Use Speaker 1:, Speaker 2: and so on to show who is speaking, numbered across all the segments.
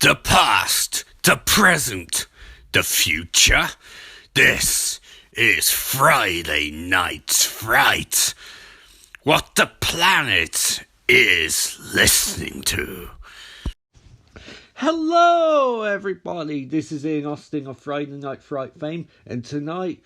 Speaker 1: The past, the present, the future. This is Friday Night's Fright. What the planet is listening to.
Speaker 2: Hello everybody, this is Ian Austin of Friday Night Fright fame, and tonight,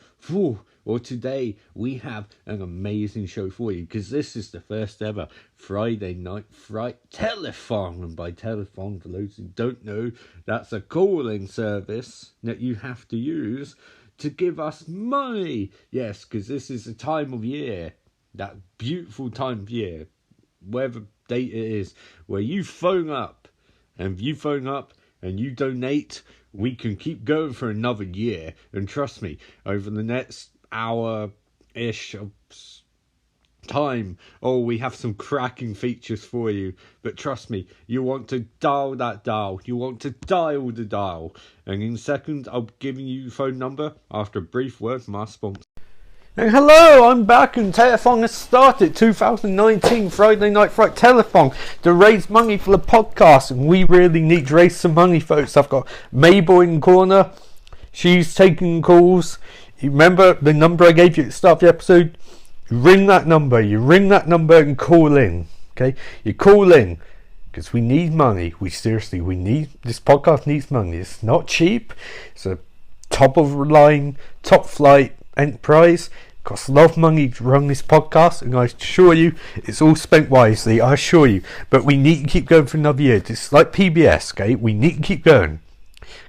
Speaker 2: today, we have an amazing show for you, because this is the first ever Friday Night Fright Telethon, and by telethon, for those who don't know, that's a calling service that you have to use to give us money. Yes, because this is a time of year, that beautiful time of year, whatever date it is, where you phone up. And if you phone up and you donate, we can keep going for another year. And trust me, over the next hour-ish of time, we have some cracking features for you. But trust me, you want to dial that dial. You want to dial the dial. And in a second, I'll be giving you the phone number after a brief word from our sponsor. And hello, I'm back, and Telethon has started. 2019 Friday Night Fright Telethon to raise money for the podcast, and we really need to raise some money, folks. I've got Mabel in the corner. She's taking calls. You remember the number I gave you at the start of the episode? You ring that number and call in. Okay, you call in because we need money. This podcast needs money. It's not cheap. It's a top of the line, top flight enterprise. Costs a lot of money to run this podcast, and I assure you it's all spent wisely, I assure you. But we need to keep going for another year. It's like PBS, okay? We need to keep going.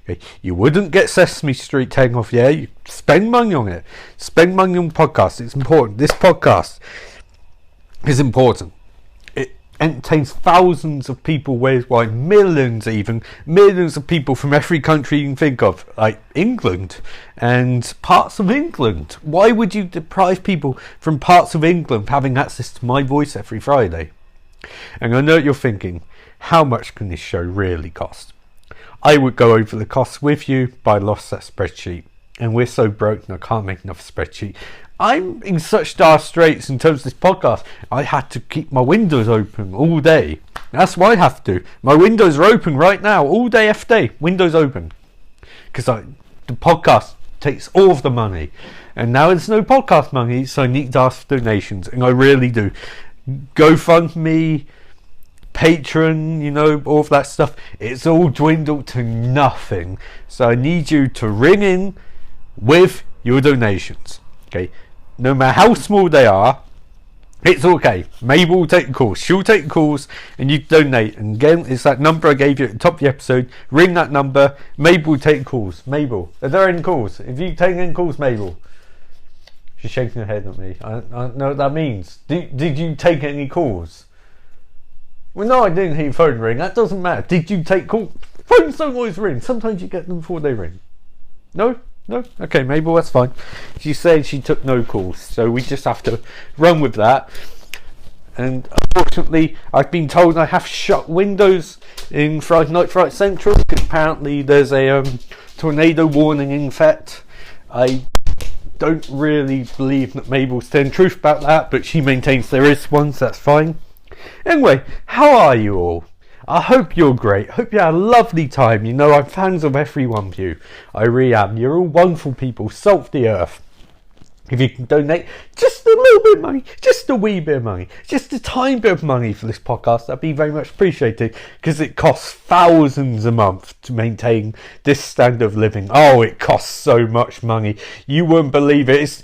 Speaker 2: Okay? You wouldn't get Sesame Street taken off the air. You spend money on it. Spend money on podcasts. It's important. This podcast is important. It entertains thousands of people worldwide, millions of people from every country you can think of, like England and parts of England. Why would you deprive people from parts of England having access to my voice every Friday? And I know what you're thinking, how much can this show really cost? I would go over the costs with you, but I lost that spreadsheet, and we're so broke and I can't make enough spreadsheet. I'm in such dire straits in terms of this podcast. I had to keep my windows open all day. That's what I have to do. My windows are open right now, all day, every day. Windows open. Because the podcast takes all of the money. And now there's no podcast money, so I need to ask for donations. And I really do. GoFundMe, Patreon, all of that stuff. It's all dwindled to nothing. So I need you to ring in with your donations. Okay? No matter how small they are, it's okay. Mabel will take the calls. She'll take the calls and you donate. And again, it's that number I gave you at the top of the episode. Ring that number. Mabel will take the calls. Mabel, are there any calls? If you take any calls, Mabel. She's shaking her head at me. I don't know what that means. Did you take any calls? Well, no, I didn't hear your phone ring. That doesn't matter. Did you take calls? Phones don't always ring. Sometimes you get them before they ring. No? No? Okay, Mabel, that's fine. She said she took no calls, so we just have to run with that. And unfortunately, I've been told I have shut windows in Friday Night Fright Central, because apparently there's a tornado warning in effect. I don't really believe that Mabel's telling truth about that, but she maintains there is one, so that's fine. Anyway, how are you all? I hope you're great. Hope you had a lovely time. I'm fans of every one of you. I really am. You're all wonderful people. Salt of the earth. If you can donate just a little bit of money, just a wee bit of money, just a tiny bit of money for this podcast, that'd be very much appreciated, because it costs thousands a month to maintain this standard of living. Oh, it costs so much money. You wouldn't believe it. It's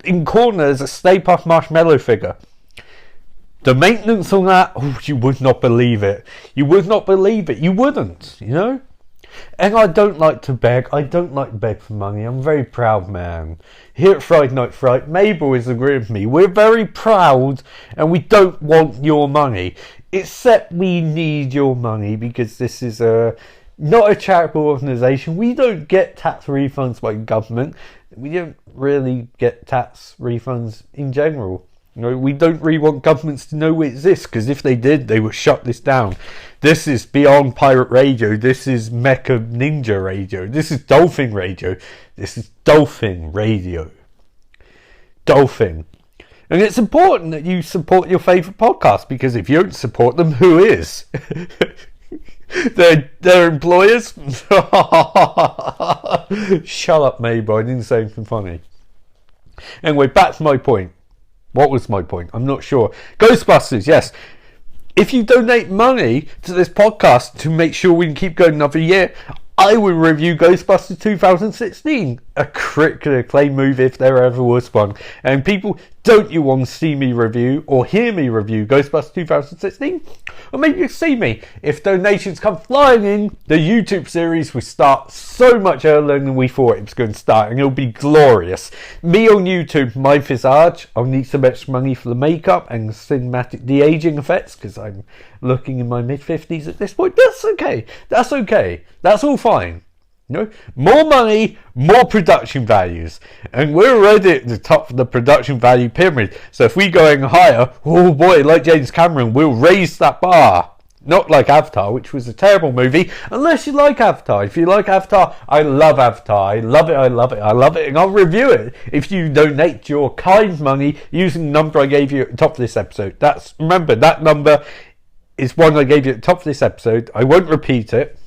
Speaker 2: in corner, there's a Stay Puft Marshmallow figure. The maintenance on that, you would not believe it. You would not believe it. You wouldn't, And I don't like to beg. I don't like to beg for money. I'm a very proud man. Here at Friday Night Fright, Mabel is agreeing with me. We're very proud and we don't want your money. Except we need your money, because this is not a charitable organisation. We don't get tax refunds by government. We don't really get tax refunds in general. We don't really want governments to know we exist, because if they did, they would shut this down. This is beyond pirate radio. This is Mecha Ninja radio. This is Dolphin radio. This is Dolphin radio. Dolphin. And it's important that you support your favourite podcast, because if you don't support them, who is? Their employers. Shut up, Mabel. I didn't say anything funny. Anyway, back to my point. What was my point? I'm not sure. Ghostbusters, yes. If you donate money to this podcast to make sure we can keep going another year, I will review Ghostbusters 2016, a critically acclaimed movie if there ever was one. And people, don't you want to see me review or hear me review Ghostbusters 2016? Or maybe you see me. If donations come flying in, the YouTube series will start so much earlier than we thought it was going to start, and it'll be glorious. Me on YouTube, my visage. I'll need some extra money for the makeup and cinematic de-aging effects because I'm looking in my mid-50s at this point. That's okay. That's okay. That's all fine. You know, more money, more production values, and we're already at the top of the production value pyramid. So if we going higher, oh boy, like James Cameron, we'll raise that bar. Not like Avatar, which was a terrible movie, unless you like Avatar. If you like Avatar, I love Avatar. I love it, I love it, I love it, and I'll review it if you donate your kind money using the number I gave you at the top of this episode. Remember, that number is one I gave you at the top of this episode. I won't repeat it.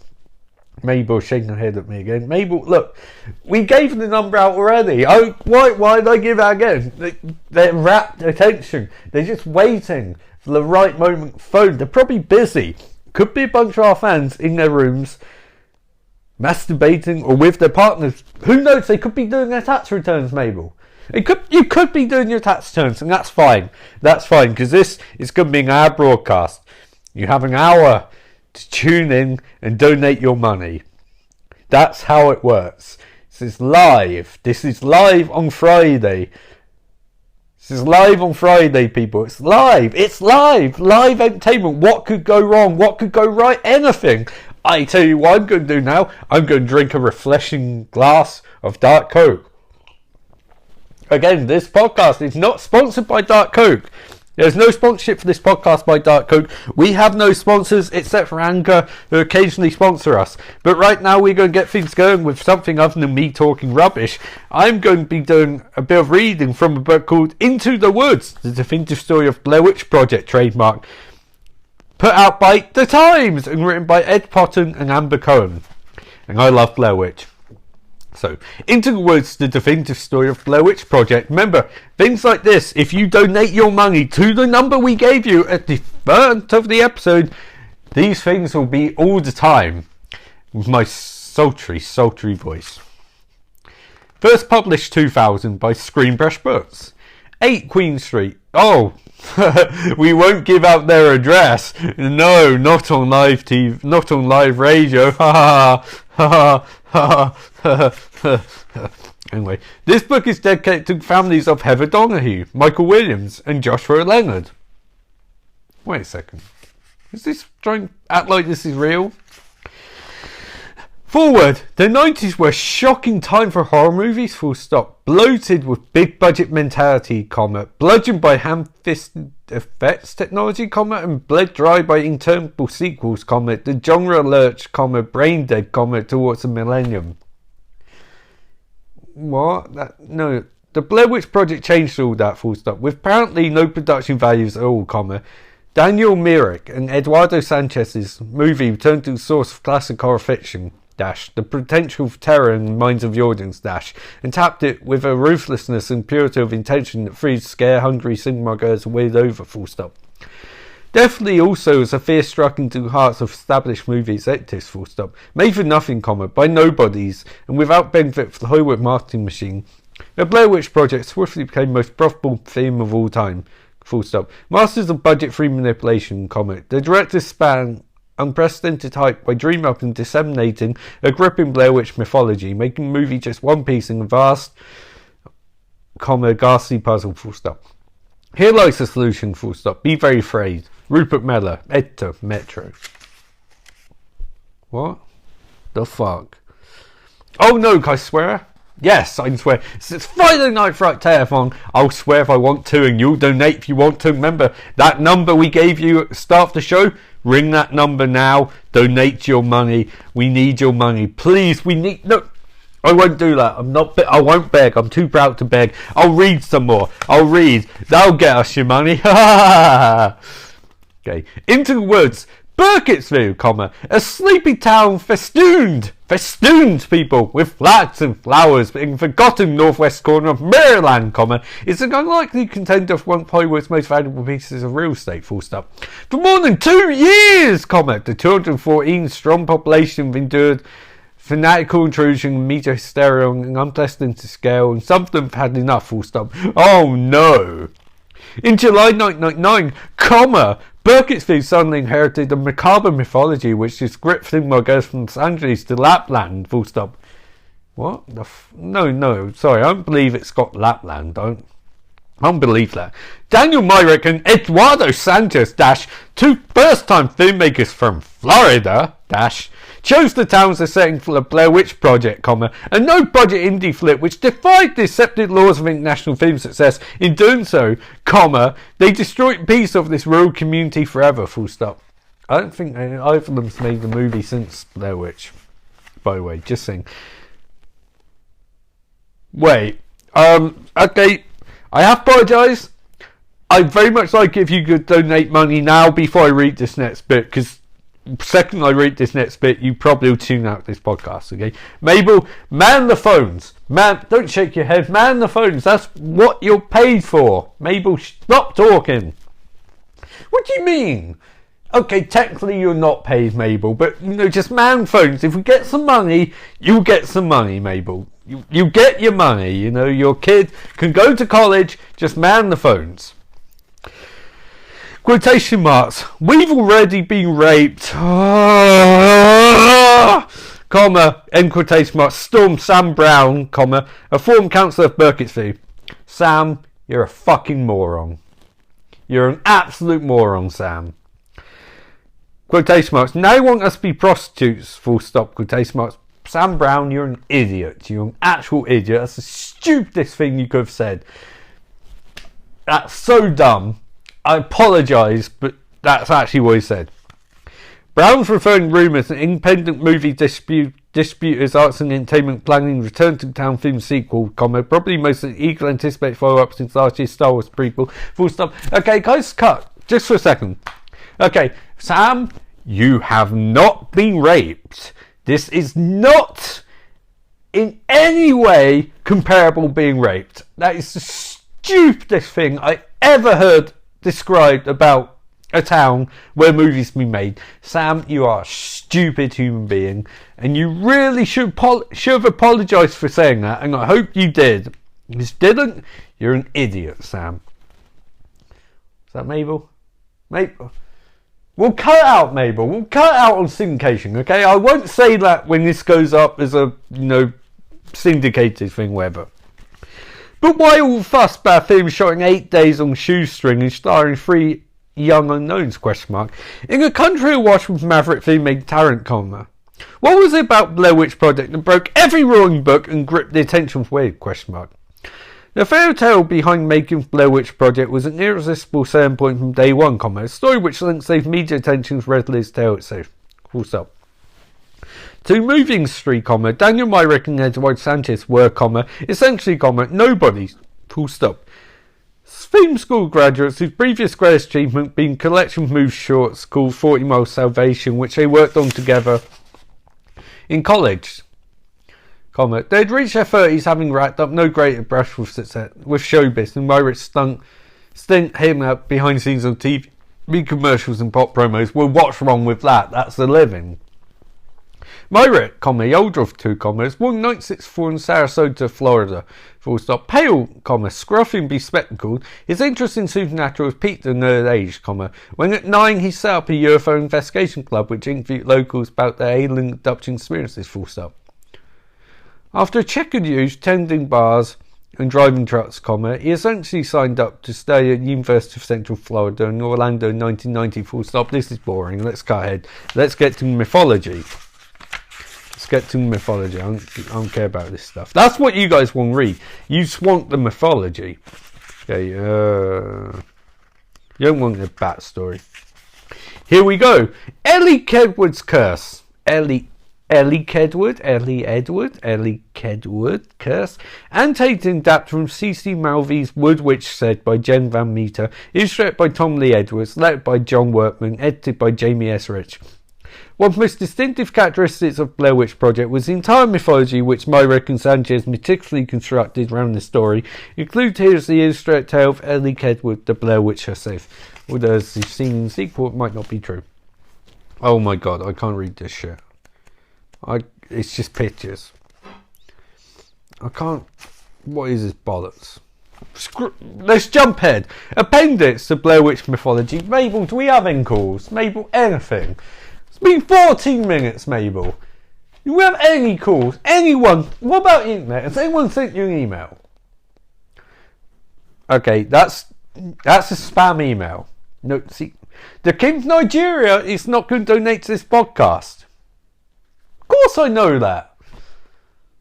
Speaker 2: Mabel's shaking her head at me again. Mabel, look, we gave the number out already. Why did I give it again? They're rapt attention. They're just waiting for the right moment. Phone. They're probably busy. Could be a bunch of our fans in their rooms masturbating or with their partners. Who knows? They could be doing their tax returns, Mabel. You could be doing your tax returns, and that's fine. That's fine, because this is going to be an hour broadcast. You have an hour to tune in and donate your money. That's how it works. This is live. This is live on Friday. This is live on Friday, people. It's live. It's live. Live entertainment. What could go wrong? What could go right? Anything. I tell you what I'm going to do now. I'm going to drink a refreshing glass of Dark Coke. Again, this podcast is not sponsored by Dark Coke. There's no sponsorship for this podcast by Dark Coke. We have no sponsors except for Anchor, who occasionally sponsor us. But right now we're going to get things going with something other than me talking rubbish. I'm going to be doing a bit of reading from a book called Into the Woods, the definitive story of Blair Witch Project trademark. Put out by The Times and written by Ed Potton and Amber Cohen. And I love Blair Witch. So, Into the Woods, the definitive story of Blair Witch Project. Remember, things like this, if you donate your money to the number we gave you at the front of the episode, these things will be all the time with my sultry voice. First published 2000 by Screenbrush Books. 8 Queen Street. Oh, we won't give out their address. No, not on live TV, not on live radio. Ha ha ha ha. Anyway, this book is dedicated to families of Heather Donahue, Michael Williams, and Joshua Leonard. Wait a second. Is this trying to act like this is real? Forward, the 90s were a shocking time for horror movies, full stop. Bloated with big budget mentality, bludgeoned by ham-fisted effects technology, and bled dry by interminable sequels, the genre lurched, brain dead, towards the millennium. What? No, the Blair Witch Project changed all that, full stop, with apparently no production values at all, Daniel Myrick and Eduardo Sanchez's movie returned to the source of classic horror fiction, the potential for terror in the minds of the audience, and tapped it with a ruthlessness and purity of intention that frees scare-hungry cinema goers weighed over, full stop. Definitely also as a fear struck into the hearts of established movie executives, full stop, made for nothing, by nobodies, and without benefit for the Hollywood marketing machine. The Blair Witch Project swiftly became the most profitable theme of all time, full stop. Masters of budget-free manipulation, the directors span unprecedented hype by dreaming up and disseminating a gripping Blair Witch mythology, making the movie just one piece in a vast, ghastly puzzle, full stop. Here lies the solution, full stop. Be very afraid. Rupert Meller, editor, Metro. What the fuck? Oh no, can I swear? Yes, I can swear. It's Friday Night Telethon. I'll swear if I want to, and you'll donate if you want to. Remember, that number we gave you at the start of the show? Ring that number now. Donate your money. We need your money. Please, we need... Look, I won't do that. I won't beg. I'm too proud to beg. I'll read some more. I'll read. That'll get us your money. Okay. Into the Woods Burkittsville, comma, a sleepy town festooned people with flags and flowers in forgotten northwest corner of Maryland, comma, is an unlikely contender for one of Hollywood's most valuable pieces of real estate, full stop. For more than 2 years, comma, the 214 strong population have endured fanatical intrusion, media hysteria on an unprecedented scale, and some of them have had enough, full stop. Oh no! In July 1999, comma, Burkittsville suddenly inherited a macabre mythology which is grifting muggers from Los Angeles to Lapland, full stop. What? No, sorry, I don't believe it's got Lapland. I don't believe that. Daniel Myrick and Eduardo Sanchez, two first-time filmmakers from Florida, chose the town as a setting for the Blair Witch Project, comma, a no-budget indie flip which defied the accepted laws of international film success. In doing so, comma, they destroyed peace of this rural community forever, full stop. I don't think either of them's made the movie since Blair Witch, by the way, just saying. Wait, okay, I have apologised. I'd very much like it if you could donate money now before I read this next bit, because second I read this next bit, you probably will tune out this podcast, okay? Mabel, man the phones. Man, don't shake your head. Man the phones. That's what you're paid for. Mabel, stop talking. What do you mean? Okay, technically you're not paid, Mabel, but, just man phones. If we get some money, you'll get some money, Mabel. You get your money, your kid can go to college, just man the phones. Quotation marks. We've already been raped. Comma, end quotation marks. Storm Sam Brown, comma, a former councillor of Burkittsville. Sam, you're a fucking moron. You're an absolute moron, Sam. Quotation marks. Now you want us to be prostitutes, full stop, quotation marks. Sam Brown, you're an idiot. You're an actual idiot. That's the stupidest thing you could have said. That's so dumb. I apologise, but that's actually what he said. Brown's referring rumours that independent movie distributors, arts and entertainment planning Return to Town film sequel, comma, probably most eagerly anticipated follow-up since last year's Star Wars prequel, full stop. Okay, guys, cut. Just for a second. Okay, Sam, you have not been raped. This is not in any way comparable being raped. That is the stupidest thing I ever heard described about a town where movies been made. Sam, you are a stupid human being, and you really should have apologised for saying that, and I hope you did. If you didn't, you're an idiot, Sam. Is that Mabel? Mabel? We'll cut it out, Mabel. We'll cut it out on syndication, okay? I won't say that when this goes up as a, syndicated thing, whatever. But why all the fuss about a film shot in 8 days on shoestring and starring 3 young unknowns, question mark, in a country awash with maverick filmmaker talent, comma? What was it about Blair Witch Project that broke every rule in the book and gripped the attention of weird, question mark? The fairy tale behind making Blair Witch Project was an irresistible selling point from day one, comma, a story which lent saved media attention as readily as tale itself. Full stop. To movie industry, comma, Daniel Myrick and Eduardo Sanchez were, comma, essentially, comma, nobodies, full stop. Film school graduates whose previous greatest achievement being collection of movie shorts called 40 Mile Salvation, which they worked on together in college. Comma, they'd reached their 30s having racked up no greater brush with success with showbiz, and Myrick stint him up behind the scenes on TV commercials and pop promos. Well, what's wrong with that? That's the living. Myrick, comma, the older of 2 commas, born 1964 in Sarasota, Florida, full stop. Pale, comma, scruffy and bespectacled, his interest in supernatural has peaked at an early age, comma, when at 9 he set up a UFO investigation club which interviewed locals about their alien abduction experiences, full stop. After a checkered youth, tending bars and driving trucks, comma, he essentially signed up to study at the University of Central Florida in Orlando in 1990, full stop. This is boring, let's cut ahead. Let's get to mythology. Get to mythology. I don't care about this stuff. That's what you guys want to read. You just want the mythology. Okay, you don't want the bat story. Here we go. Ellie Kedwood's curse. Ellie Ellie Kedwood, curse, and taken adapt from C.C. Malvy's Wood Witch Said by Jen Van Meter, illustrated by Tom Lee Edwards, lettered by John Workman, edited by Jamie S. Rich. One of the most distinctive characteristics of Blair Witch Project was the entire mythology which Myrick and Sanchez meticulously constructed around the story. Include here's the illustrated tale of Ellie Kedwood, the Blair Witch herself. Although as you've seen in the sequel, it might not be true. Oh my god, I can't read this shit. It's just pictures. I can't. What is this bollocks? Let's jump ahead. Appendix to Blair Witch mythology. Mabel, do we have any calls? Mabel, anything? It's been 14 minutes, Mabel. Do we have any calls? Anyone? What about internet? Has anyone sent you an email? Okay, that's a spam email. No, see, the King of Nigeria is not going to donate to this podcast. Of course I know that.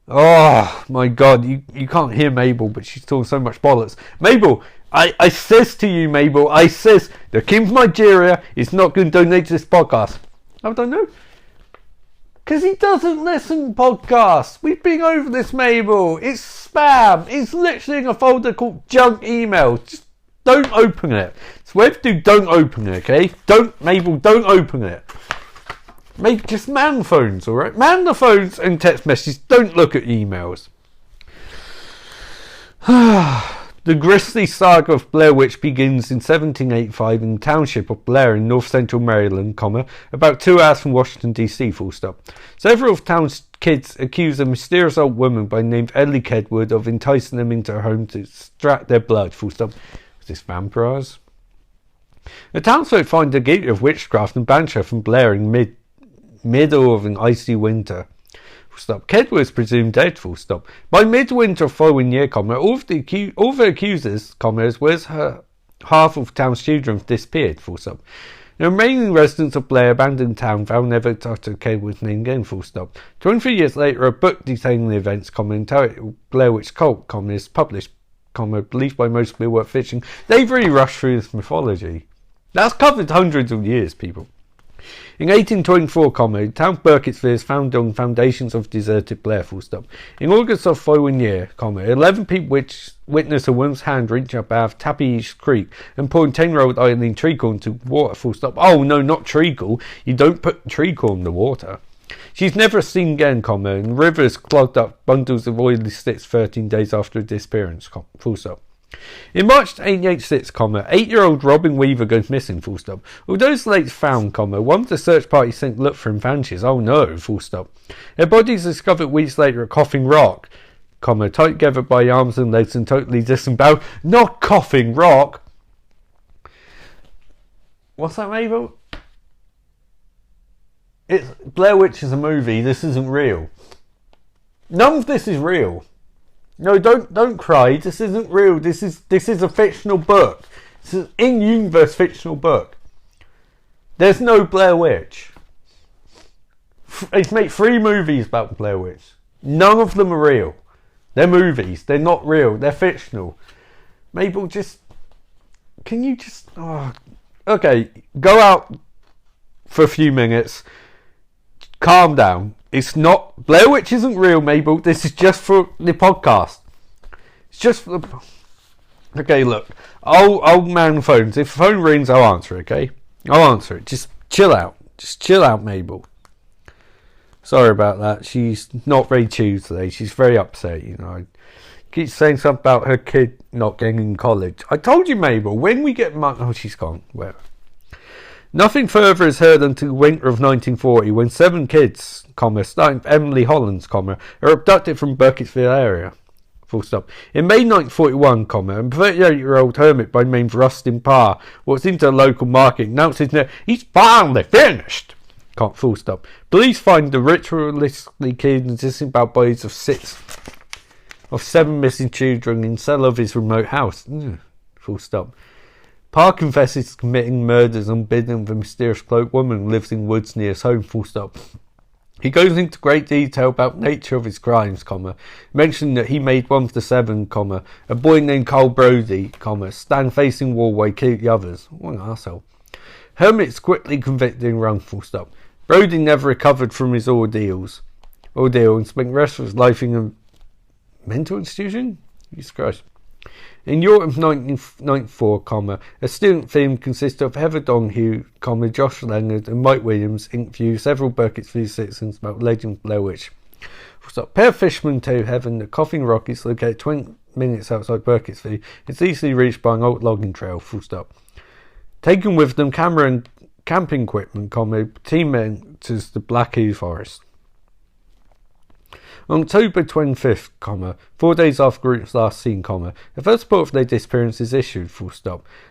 Speaker 2: Oh my god, you can't hear Mabel, but she's talking so much bollocks. Mabel, I says to you, Mabel, I says the King of Nigeria is not going to donate to this podcast. I don't know. Because he doesn't listen to podcasts. We've been over this, Mabel. It's spam. It's literally in a folder called junk email. Just don't open it. So whatever you do, don't open it, okay? Mabel, don't open it. Just man phones, alright? Man the phones and text messages. Don't look at emails. The grisly saga of Blair Witch begins in 1785 in the township of Blair in north central Maryland, about 2 hours from Washington DC, full stop. Several of the town's kids accuse a mysterious old woman by the name of Ellie Kedwood of enticing them into her home to extract their blood, full stop. Is this vampires? The townsfolk find the guilty of witchcraft and banish her from Blair in middle of an icy winter. Full stop. Kedwood is presumed dead. Full stop. By midwinter following year, all the accusers, as well as her half of the town's children have disappeared. Full stop. The remaining residents of Blair abandoned town, vow never to utter Kedwood's name again. Full stop. 23 years later, a book detailing the events, entitled Blair Witch Cult, is published, believed by most to be work fiction. They've really rushed through this mythology. That's covered hundreds of years, people. In 1824, the town of Burkittsville is founded on foundations of deserted Blair, full stop. In August of the following year, 11 people witness a woman's hand reach up out of Tappy Creek and pouring 10-year-old Eileen treacle into water, full stop. Oh no, not treacle. You don't put treacle in the water. She's never seen again, and rivers clogged up bundles of oily sticks 13 days after her disappearance, full stop. In March 1886, 8-year-old Robin Weaver goes missing, full stop. Although his late found, one of the search party sent to look for him vanishes. Oh no, full stop. Their bodies discovered weeks later at Coughing Rock, tied together by arms and legs and totally disemboweled. Not Coughing Rock! What's that, Mabel? Blair Witch is a movie, this isn't real. None of this is real. No, don't cry. This isn't real. This is a fictional book. This is an in-universe fictional book. There's no Blair Witch. It's made 3 movies about Blair Witch. None of them are real. They're movies. They're not real. They're fictional. Mabel, can you just... Oh, okay, go out for a few minutes. Calm down. It's not... Blair Witch isn't real, Mabel. This is just for the podcast. It's just for the... Okay, look. I'll man phones. If the phone rings, I'll answer, okay? I'll answer it. Just chill out. Just chill out, Mabel. Sorry about that. She's not very chill today. She's very upset, I keep saying something about her kid not getting in college. I told you, Mabel, when we get... Oh, she's gone. Where? Nothing further is heard until winter of 1940, when 7 kids, starting with Emily Hollands, are abducted from Burkittsville area. Full stop. In May 1941, a 38-year-old hermit by the name of Rustin Parr walks into a local market, announces that he's finally finished. Full stop. Police find the ritualistically killed and disemboweled bodies of 7 missing children in the cellar of his remote house. Full stop. Parr confesses to committing murders unbidden of a mysterious cloaked woman who lives in woods near his home, full stop. He goes into great detail about the nature of his crimes, mentioning that he made one of the 7, a boy named Carl Brody, stand facing wall while he killed the others. What an arsehole. Hermit's quickly convicted and run, full stop. Brody never recovered from his ordeal and spent the rest of his life in a mental institution? Jesus Christ. In Europe 1994, a student theme consisted of Heather Donahue, Josh Leonard and Mike Williams interview several Burkittsville citizens about Legend Blair Witch. Pair of fishermen to heaven, the Coughing Rock is located 20 minutes outside Burkittsville. It's easily reached by an old logging trail, Taken with them camera and camping equipment, team enters the Black Ewe Forest. On October 25th, 4 days after the group's last seen, the first report of their disappearance is issued,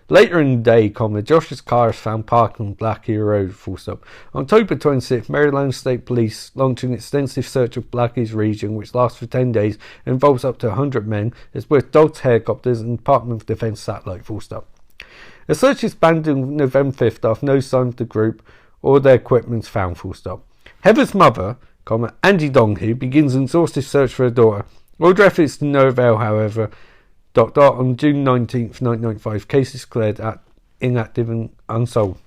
Speaker 2: Later in the day, Josh's car is found parked on Black Ewe Road, On October 26th, Maryland State Police launched an extensive search of Black Ewe's region, which lasts for 10 days and involves up to 100 men, as well as dogs, helicopters, and Department of Defense satellite, The search is abandoned on November 5th after no sign of the group or their equipment is found, Heather's mother, Angie Donahue, begins an exhaustive search for her daughter. All efforts to no avail, however. On June 19th, 1995, case is declared inactive and unsolved.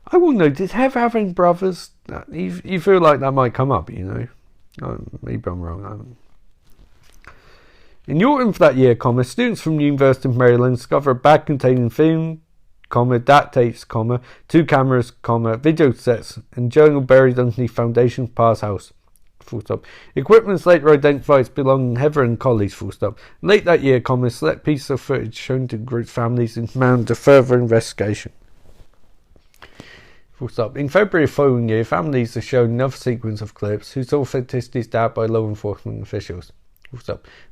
Speaker 2: I want to know, did Heather have any brothers? You feel like that might come up, Maybe I'm wrong. In the autumn of that year, students from the University of Maryland discover a bag containing film, DAT tapes, 2 cameras, video sets, and journal buried underneath Foundation Pa's house. Equipment is later identified as belonging to Heather and colleagues. Late that year, a select piece of footage shown to the group's families and demanded a further investigation. In February of the following year, families are shown another sequence of clips whose authenticity is doubted by law enforcement officials.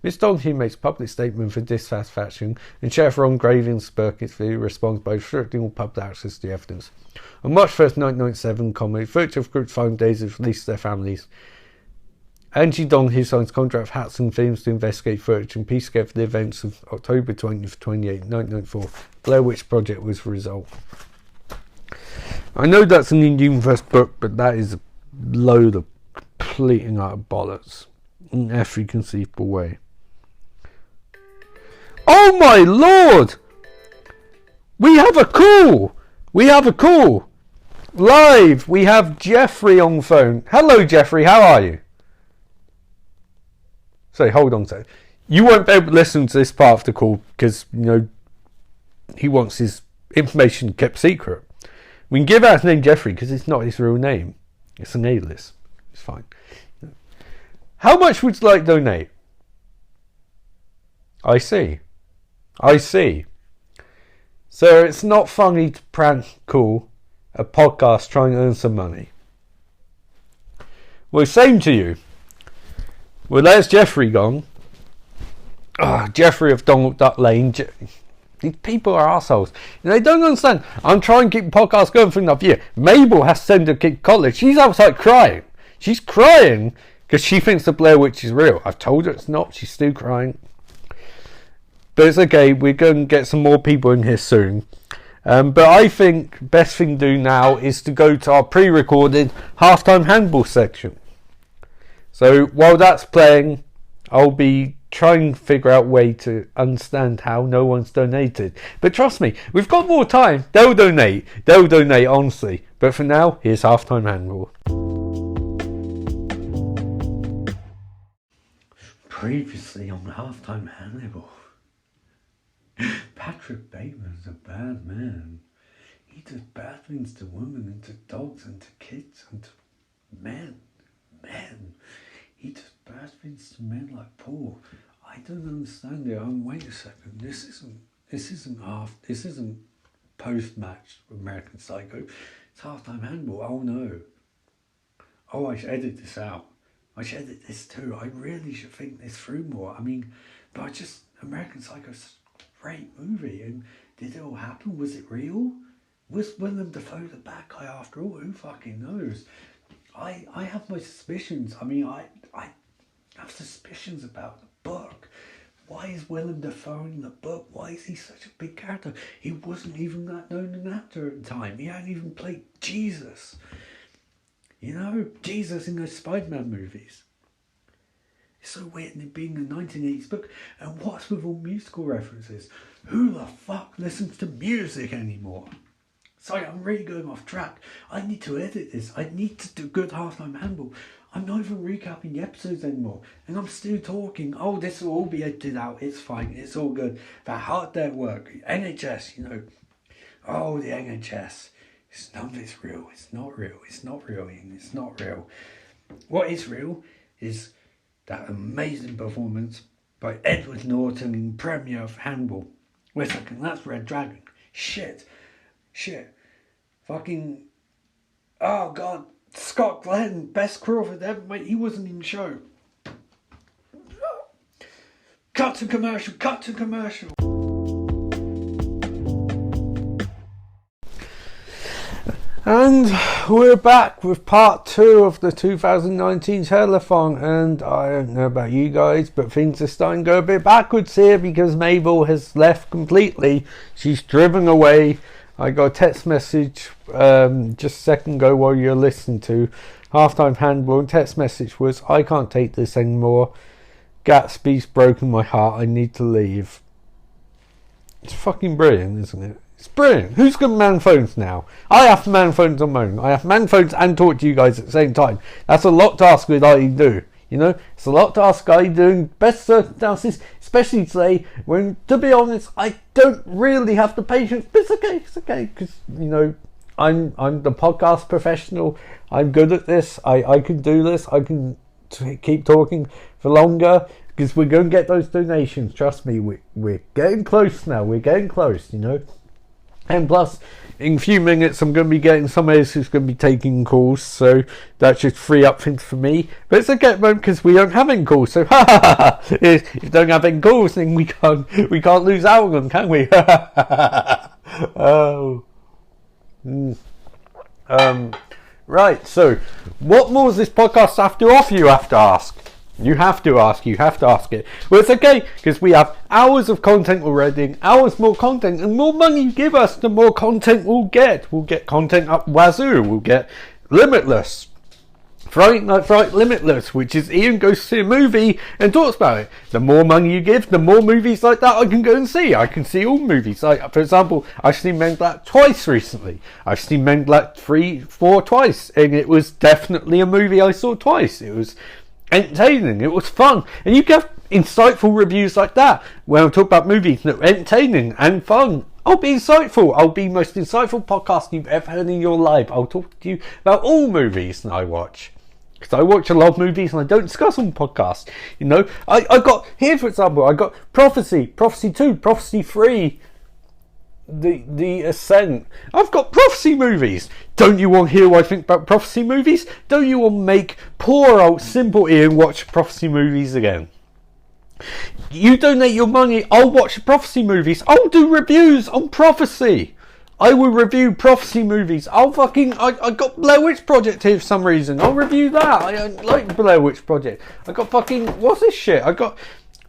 Speaker 2: Miss Donahue makes a public statement for dissatisfaction, and Sheriff Ron Graven's Burkittsville responds by restricting all public access to the evidence. On March 1st, 1997, footage of group's 5 days is released to their families. Angie Donahue signs contract with Hats and Films to investigate footage and piece together the events of October 20th, 28th, 1994. Blair Witch Project was the result. I know that's an Universe book, but that is a load of complete and utter bollocks. In every conceivable way. Oh my lord! We have a call! Live! We have Jeffrey on the phone. Hello Jeffrey, how are you? So hold on a second. You won't be able to listen to this part of the call because, he wants his information kept secret. We can give out his name Jeffrey because it's not his real name. It's an alias. It's fine. How much would you like to donate? I see. So it's not funny to prank call a podcast trying to earn some money. Well, same to you. Well, there's Jeffrey gone. Jeffrey of Donald Duck Lane. These people are assholes. They don't understand. I'm trying to keep the podcast going for enough year. Mabel has to send her kid to college. She's outside crying. She's crying because she thinks the Blair Witch is real. I've told her it's not. She's still crying. But it's okay. We're going to get some more people in here soon. But I think best thing to do now is to go to our pre-recorded halftime handball section. So while that's playing, I'll be trying to figure out a way to understand how no one's donated. But trust me, we've got more time. They'll donate. Honestly. But for now, here's halftime handball. Previously on halftime handball, Patrick Bateman's a bad man. He does bad things to women and to dogs and to kids and to men. He does bad things to men like Paul. I don't understand it. Wait a second. This isn't post-match American Psycho. It's halftime handball. Oh no. Oh, I should edit this out. I should edit this too. I really should think this through more. American Psycho's a great movie. And did it all happen? Was it real? Was Willem Dafoe the bad guy after all? Who fucking knows? I have my suspicions. I have suspicions about the book. Why is Willem Dafoe in the book? Why is he such a big character? He wasn't even that known an actor at the time. He hadn't even played Jesus. Jesus in those Spider-Man movies. It's so weird in being a 1980s book. And what's with all musical references? Who the fuck listens to music anymore? Sorry, I'm really going off track. I need to edit this. I need to do good halftime handball. I'm not even recapping the episodes anymore. And I'm still talking. Oh, this will all be edited out. It's fine. It's all good. That hard day at work. NHS, you know. Oh, the NHS. It's none of it's real. It's not real. It's not real, Ian. It's not real. What is real is that amazing performance by Edward Norton in premiere of handball. Wait a second, that's Red Dragon. Shit. Fucking... Oh, God. Scott Glenn, best Crawford ever, mate. He wasn't in the show. Cut to commercial. And we're back with part 2 of the 2019 telethon, and I don't know about you guys, but things are starting to go a bit backwards here because Mabel has left completely. She's driven away. I got a text message just a second ago while you're listening to Halftime Handball. Text message was, I can't take this anymore. Gatsby's broken my heart. I need to leave. It's fucking brilliant, isn't it? It's brilliant. Who's got man phones now? I have man phones on my own. I have man phones and talk to you guys at the same time. That's a lot to ask with I do. You know, it's a lot to ask I doing best circumstances, especially today when, to be honest, I don't really have the patience. But it's okay, because, you know, I'm the podcast professional. I'm good at this. I can do this. I can keep talking for longer because we're going to get those donations. Trust me, we're getting close now. We're getting close, you know. And plus, in a few minutes, I'm going to be getting somebody else who's going to be taking calls, so that should free up things for me. But it's okay because we don't have any calls, so if you don't have any calls, then we can't lose out on them, can we? Oh. Right, so what more does this podcast have to offer? You have to ask. You have to ask it. Well, it's okay, because we have hours of content already, hours more content, and more money you give us, the more content we'll get. We'll get content up wazoo. We'll get Limitless. Friday Night Fright Limitless, which is Ian goes to see a movie and talks about it. The more money you give, the more movies like that I can go and see. I can see all movies. Like, for example, I've seen Men in Black twice recently. I've seen Men in Black 4 twice, and it was definitely a movie I saw twice. It was entertaining, it was fun, and you get insightful reviews like that when I talk about movies that are entertaining and fun. I'll be insightful. I'll be the most insightful podcast you've ever heard in your life. I'll talk to you about all movies that I watch, because I watch a lot of movies and I don't discuss on podcasts. You know, I got here, for example, I got Prophecy 2, Prophecy 3, The Ascent. I've got Prophecy movies. Don't you want to hear what I think about Prophecy movies? Don't you want to make poor old simple Ian watch Prophecy movies again? You donate your money, I'll watch Prophecy movies. I'll do reviews on Prophecy. I will review Prophecy movies. I got Blair Witch Project here for some reason. I'll review that. I like Blair Witch Project. I got what's this shit? I got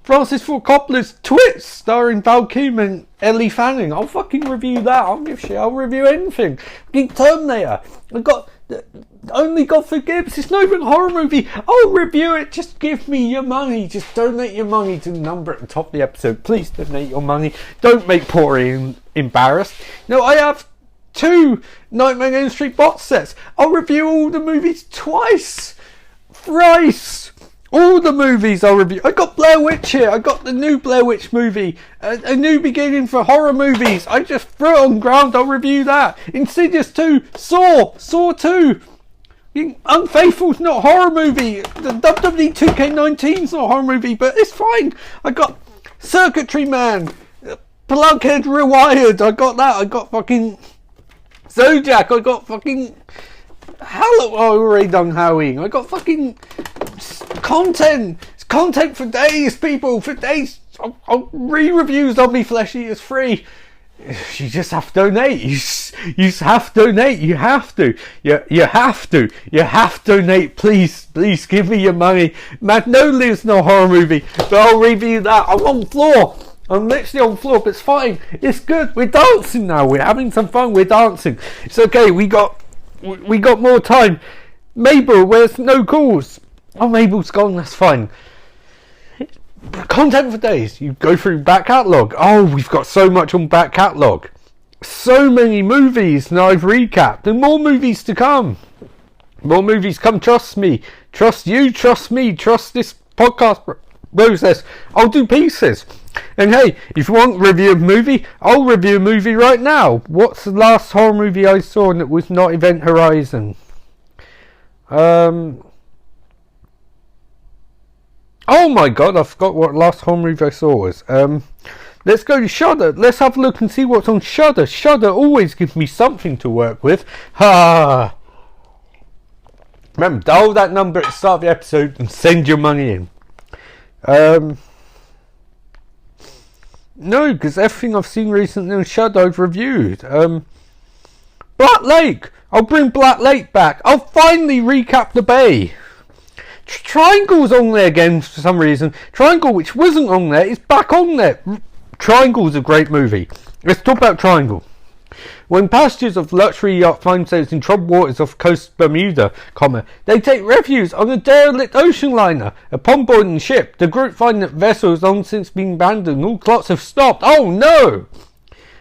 Speaker 2: Francis Ford Coppola's Twits, starring Val Kilmer and Ellie Fanning. I'll fucking review that. I'll give shit. I'll review anything. Fucking Terminator. I got Only God Forgives. It's not even a horror movie. I'll review it. Just give me your money. Just donate your money to the number at the top of the episode. Please donate your money. Don't make poor Ian embarrassed. No, I have 2 Nightmare on Elm Street box sets. I'll review all the movies twice. Thrice. All the movies I'll review. I got Blair Witch here. I got the new Blair Witch movie. A new beginning for horror movies. I just threw it on ground. I'll review that. Insidious 2. Saw 2. Unfaithful's not a horror movie. The WWE 2K19's not a horror movie, but it's fine. I got Circuitry Man. Plughead Rewired. I got that. I got fucking Zodiac. I got fucking Halloween. Oh, I've already done Halloween. I got fucking content. It's content for days, people. For days. I'll re-review Zombie Flesh Eaters free. You just have to donate. You just have to donate. You have to. You have to. You have to donate. Please give me your money. Magnolia's not a horror movie, but I'll review that. I'm on the floor. I'm literally on the floor, but it's fine. It's good. We're dancing now. We're having some fun. We're dancing. It's okay. We got more time. Mabel, where's no calls? Oh, Mabel's gone. That's fine. Content for days. You go through back catalogue. Oh, we've got so much on back catalogue. so many movies that I've recapped, and more movies to come. More movies come, trust me. Trust you, trust me, trust this podcast process. I'll do pieces. And hey, if you want to review a movie, I'll review a movie right now. What's the last horror movie I saw that was not Event Horizon? Oh my god, I forgot what last horror movie I saw was. Let's go to Shudder. Let's have a look and see what's on Shudder. Shudder always gives me something to work with. Ha! Remember, dial that number at the start of the episode and send your money in. No, because everything I've seen recently on Shudder I've reviewed. Black Lake. I'll bring Black Lake back. I'll finally recap The Bay. Triangle's on there again for some reason. Triangle, which wasn't on there, is back on there. Triangle's a great movie. Let's talk about Triangle. When passengers of luxury yacht find themselves in troubled waters off coast Bermuda, they take refuge on a derelict ocean liner. Upon boarding the ship, the group find that vessel has long since been abandoned and all plots have stopped. Oh no!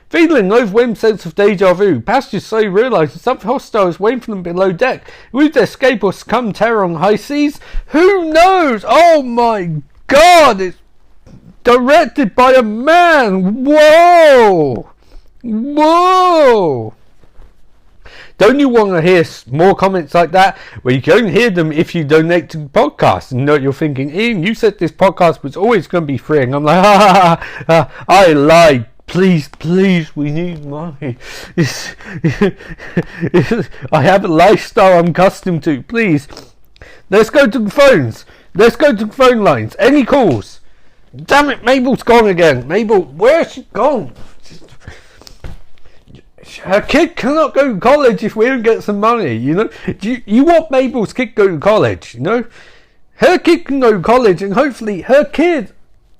Speaker 2: Feeling an overwhelming sense of deja vu, passengers slowly realise that something hostile is waiting for them below deck. Will they escape or succumb to terror on the high seas? Who knows? Oh my god! It's directed by a man! Whoa! Whoa! Don't you want to hear more comments like that? Well, you can only hear them if you donate to the podcast. And you're thinking, Ian, you said this podcast was always going to be free. And I'm like, I lied. Please, we need money. I have a lifestyle I'm accustomed to. Please. Let's go to the phones. Let's go to the phone lines. Any calls? Damn it, Mabel's gone again. Mabel, where's she gone? Her kid cannot go to college if we don't get some money, you know. You want Mabel's kid to go to college, you know. Her kid can go to college and hopefully her kid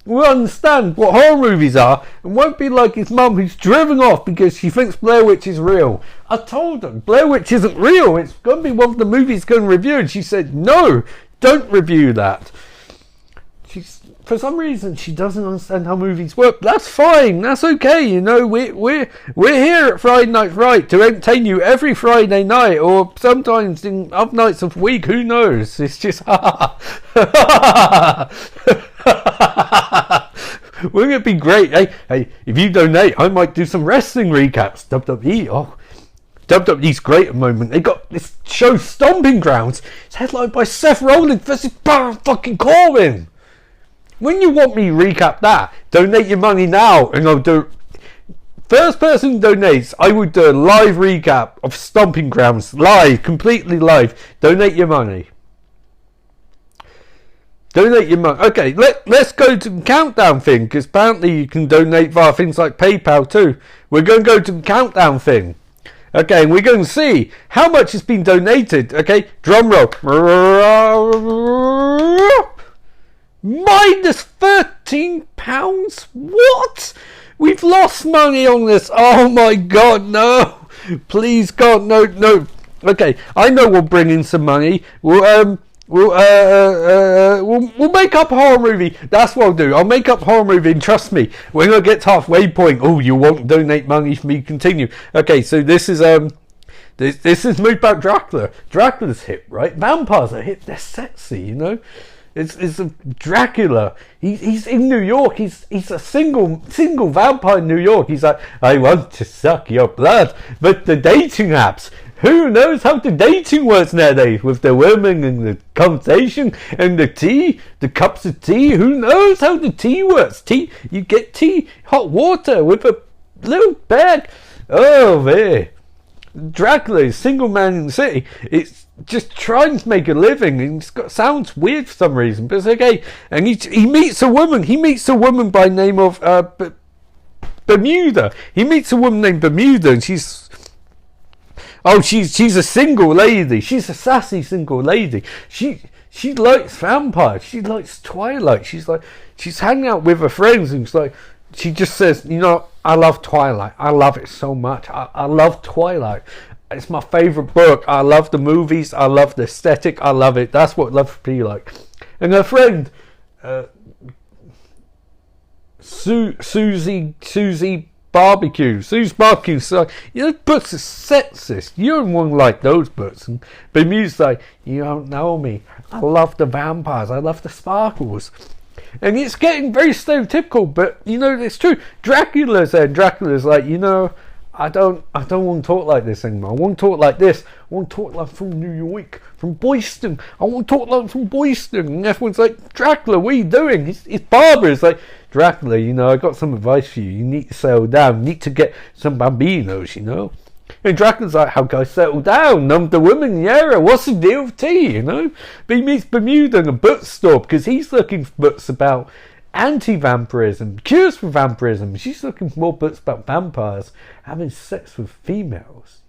Speaker 2: will understand what horror movies are and won't be like his mum who's driven off because she thinks Blair Witch is real. I told her Blair Witch isn't real. It's going to be one of the movies going to review, and she said no, don't review that. For some reason she doesn't understand how movies work. That's fine, that's okay, you know. We're here at Friday Night Fright to entertain you every Friday night, or sometimes in other nights of the week, who knows. It's just wouldn't it be great? Hey, if you donate, I might do some wrestling recaps. WWE's great at the moment. They got this show Stomping Grounds. It's headlined by Seth Rollins versus Baron fucking Corbin. When you want me to recap that, donate your money now, and I'll do. First person who donates, I would do a live recap of Stomping Grounds, live, completely live. Donate your money. Donate your money. Okay, let's go to the countdown thing, because apparently you can donate via things like PayPal too. We're going to go to the countdown thing. Okay, and we're going to see how much has been donated. Okay, drum roll. Minus £13? What? We've lost money on this. Oh my god, no. Please, God, no. Okay, I know we'll bring in some money. We'll make up a horror movie. That's what I'll do. I'll make up a horror movie, and trust me, when I get to halfway point, you won't donate money for me to continue. Okay, so this is this is moved about Dracula. Dracula's hip, right? Vampires are hip. They're sexy, you know. It's a Dracula. He's in New York. He's a single vampire in New York. He's like, I want to suck your blood. But the dating apps, who knows how the dating works nowadays with the women and the conversation and the tea, the cups of tea. Who knows how the tea works? You get tea, hot water with a little bag. Oh, there. Dracula is single man in the city. It's just trying to make a living, and sounds weird for some reason, but it's okay. And he meets a woman. He meets a woman by the name of Bermuda. He meets a woman named Bermuda, and she's a single lady. She's a sassy single lady. She likes vampires. She likes Twilight. She's hanging out with her friends, and she just says, you know, I love Twilight. I love it so much. I love Twilight. It's my favourite book. I love the movies. I love the aesthetic. I love it. That's what love be like. And her friend, Susie barbecue. Who's barbecue? So butts are sexist. You don't want like those butts. And Bermuda's like, you don't know me. I love the vampires. I love the sparkles. And it's getting very stereotypical, but it's true. Dracula's there. Dracula's like, I don't want to talk like this anymore. I want to talk like this. I want to talk like from New York, from Boston. I want to talk like from Boston. And everyone's like, Dracula, what are you doing? It's Barbara. It's like, Dracula, I got some advice for you. You need to settle down. You need to get some bambinos, And Dracula's like, how can I settle down? I'm the woman in the area. What's the deal with tea, But he meets Bermuda in a book store because he's looking for books about anti-vampirism, cures for vampirism. She's looking for more books about vampires having sex with females.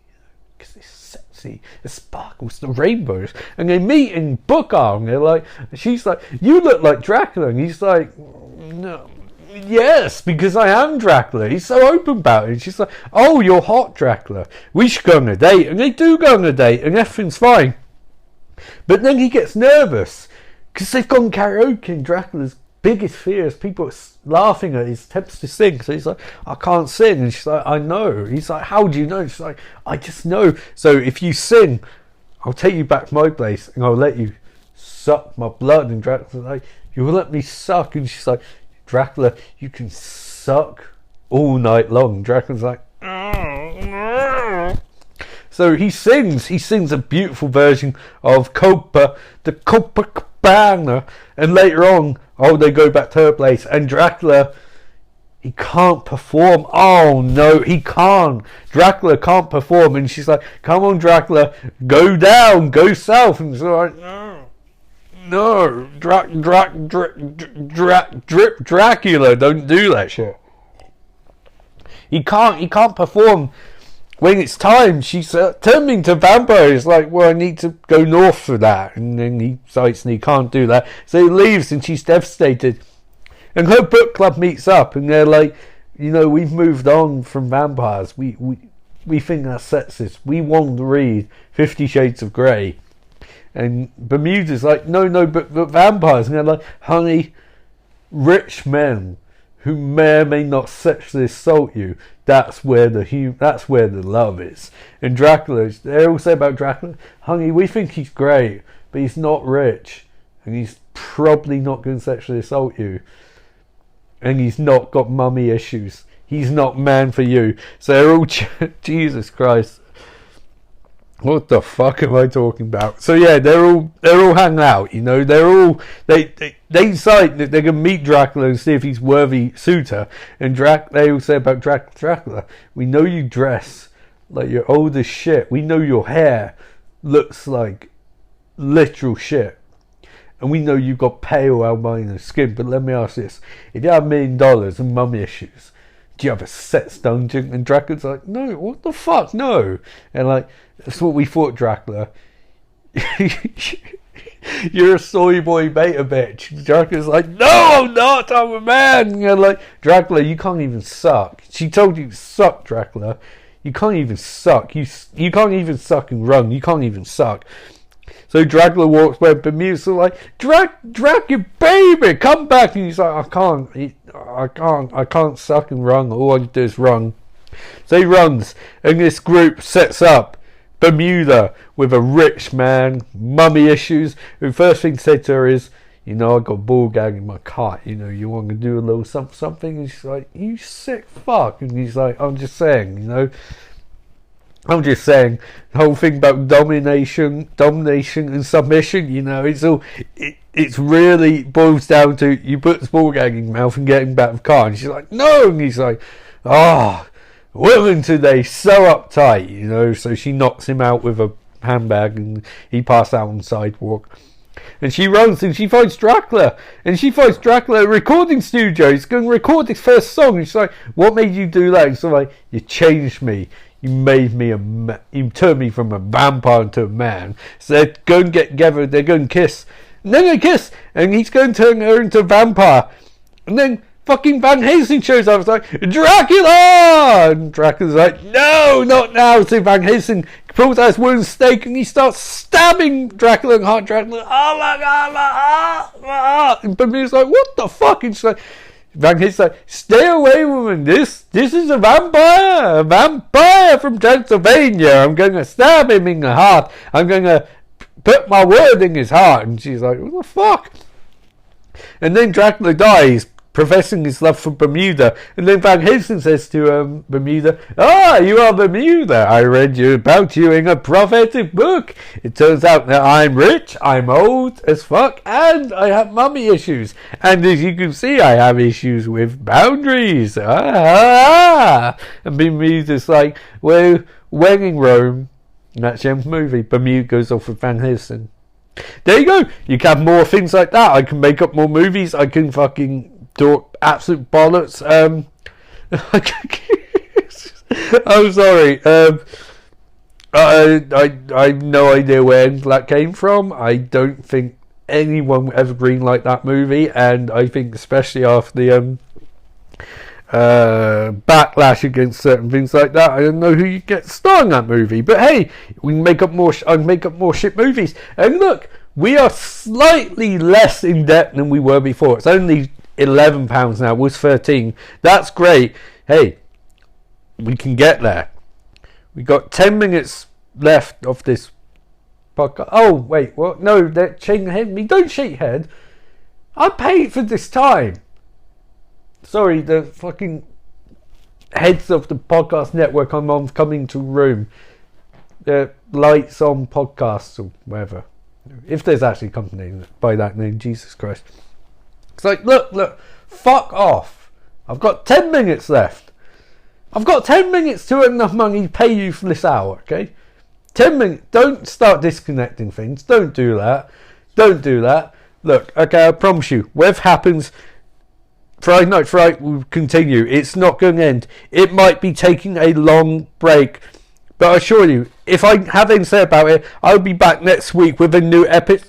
Speaker 2: Because it's sexy, it sparkles, the rainbows. And they meet in book art and they're like, she's like, you look like Dracula. And he's like, no. Yes, because I am Dracula. He's so open about it. And she's like, oh, you're hot, Dracula. We should go on a date. And they do go on a date and everything's fine. But then he gets nervous because they've gone karaoke and Dracula's biggest fear is people laughing at his attempts to sing. So he's like, I can't sing. And she's like, I know. He's like, how do you know? She's like, I just know. So if you sing, I'll take you back to my place and I'll let you suck my blood. And Dracula's like, you will let me suck? And she's like, Dracula, you can suck all night long. Dracula's like, so he sings a beautiful version of the Copacabana, and later on, they go back to her place, and Dracula, he can't perform. Oh no, he can't. Dracula can't perform, and she's like, come on, Dracula, go down, go south. And he's like, no, Dracula, don't do that shit. He can't perform when it's time. She's turning to vampire. It's like, well, I need to go north for that. And then he decides and he can't do that. So he leaves and she's devastated. And her book club meets up and they're like, we've moved on from vampires. We think that's sexist. We want to read 50 Shades of Grey. And Bermuda's like, no, but vampires. And they're like, honey, rich men who may or may not sexually assault you, that's where the love is. And Dracula, they all say about Dracula, honey, we think he's great, but he's not rich, and he's probably not going to sexually assault you, and he's not got mummy issues. He's not man for you. So they're all Jesus Christ. What the fuck am I talking about? So yeah, they're all hanging out, they decide that they're gonna meet Dracula and see if he's worthy suitor. And they all say about Dracula, we know you dress like you're old as shit. We know your hair looks like literal shit. And we know you've got pale albino skin, but let me ask this. If you have $1 million and mummy issues, do you have a sex dungeon? And Dracula's like, no, what the fuck, no. And like, that's what we thought, Dracula. You're a soy boy beta bitch. Dracula's like, no, I'm not, I'm a man. And you're like, Dracula, you can't even suck. She told you to suck, Dracula. You can't even suck. You can't even suck and run. You can't even suck. So Dracula walks by Bermuda's like, Dracula, baby, come back. And he's like, I can't suck and run. All I can do is run. So he runs, and this group sets up Bermuda with a rich man, mummy issues, who first thing said to her is, I got ball gag in my cot, you want to do a little something? And she's like, you sick fuck. And he's like, I'm just saying, the whole thing about domination and submission, it's really boils down to you put the ball gag in your mouth and getting back of the car. And she's like, no. And he's like, women today so uptight, so she knocks him out with a handbag and he passes out on the sidewalk. And she runs and she finds Dracula. And she finds Dracula at a recording studio. He's going to record his first song. And she's like, what made you do that? And she's like, you changed me. You made me you turned me from a vampire into a man. So they're going to get together. They're going to kiss. And then they kiss. And he's going to turn her into a vampire. And then fucking Van Helsing shows up. It's like, Dracula! And Dracula's like, no, not now. So Van Helsing pulls out his wooden stake and he starts stabbing Dracula and Dracula. Oh my god, my heart. And Bermuda's like, what the fuck? And she's like, Van Helsing's like, stay away, woman. This is a vampire from Transylvania. I'm going to stab him in the heart. I'm going to put my word in his heart. And she's like, what the fuck? And then Dracula dies, professing his love for Bermuda. And then Van Helsing says to Bermuda, you are Bermuda. I read about you in a prophetic book. It turns out that I'm rich, I'm old as fuck, and I have mummy issues. And as you can see, I have issues with boundaries. And Bermuda's like, well, when in Rome, that's the movie, Bermuda goes off with Van Helsing. There you go. You can have more things like that. I can make up more movies. I can fucking talk absolute bollocks. I'm sorry. I have no idea where that came from. I don't think anyone would ever greenlight that movie, and I think especially after the backlash against certain things like that, I don't know who you get starring that movie. But hey, we can make up more. I can make up more shit movies. And look, we are slightly less in debt than we were before. It's only £11 now. It was 13. That's great. Hey, we can get there. We got 10 minutes left of this podcast. Oh wait, what? No, they're shaking head. Me, don't shake head. I paid for this time. Sorry, the fucking heads of the podcast network I'm on coming to room. The lights on podcasts or whatever. If there's actually a company by that name, Jesus Christ. It's like, look, fuck off. I've got 10 minutes left. I've got 10 minutes to earn enough money to pay you for this hour, okay? 10 minutes. Don't start disconnecting things. Don't do that. Look, okay, I promise you, whatever happens, Friday Night Fright will continue. It's not going to end. It might be taking a long break, but I assure you, if I have anything to say about it, I'll be back next week with a new epic.